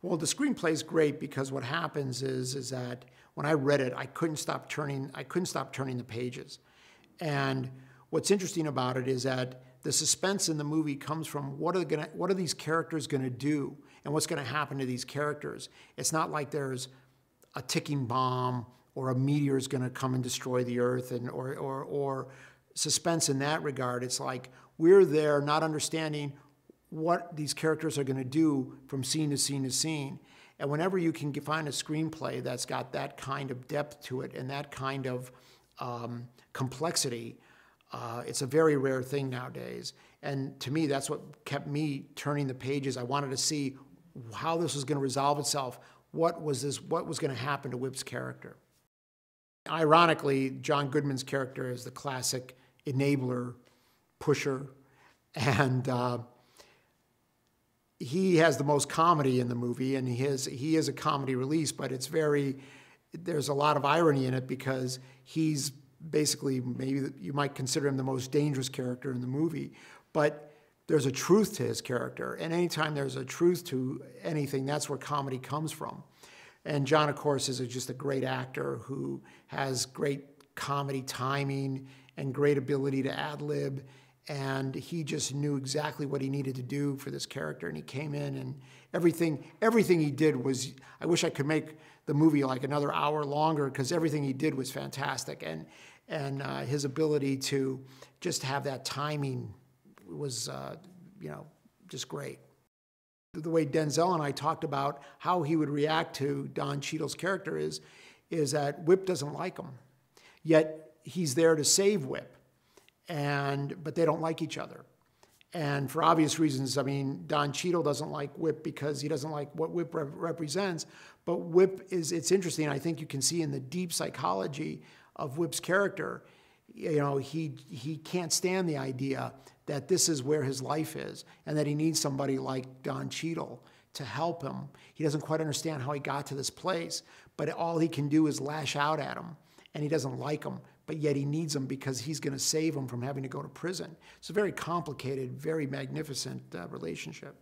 Well, the screenplay is great because what happens is that when I read it, I couldn't stop turning the pages. And what's interesting about it is that the suspense in the movie comes from what are these characters going to do and what's going to happen to these characters. It's not like there's a ticking bomb or a meteor is going to come and destroy the earth or suspense in that regard. It's like we're there not understanding what these characters are going to do from scene to scene to scene. And whenever you can find a screenplay that's got that kind of depth to it and that kind of complexity, it's a very rare thing nowadays. And to me, that's what kept me turning the pages. I wanted to see how this was going to resolve itself. What was going to happen to Whip's character? Ironically, John Goodman's character is the classic enabler, pusher, and he has the most comedy in the movie, and he is a comedy release, but there's a lot of irony in it because he's basically, maybe you might consider him the most dangerous character in the movie, but there's a truth to his character, and anytime there's a truth to anything, that's where comedy comes from. And John, of course, is just a great actor who has great comedy timing and great ability to ad-lib, and he just knew exactly what he needed to do for this character, and he came in, and everything he did was, I wish I could make the movie like another hour longer, because everything he did was fantastic, and his ability to just have that timing was, just great. The way Denzel and I talked about how he would react to Don Cheadle's character is that Whip doesn't like him, yet he's there to save Whip. But they don't like each other. And for obvious reasons, I mean, Don Cheadle doesn't like Whip because he doesn't like what Whip represents. But it's interesting, I think you can see in the deep psychology of Whip's character, he can't stand the idea that this is where his life is and that he needs somebody like Don Cheadle to help him. He doesn't quite understand how he got to this place, but all he can do is lash out at him, and he doesn't like him. But yet he needs him because he's going to save him from having to go to prison. It's a very complicated, very magnificent relationship.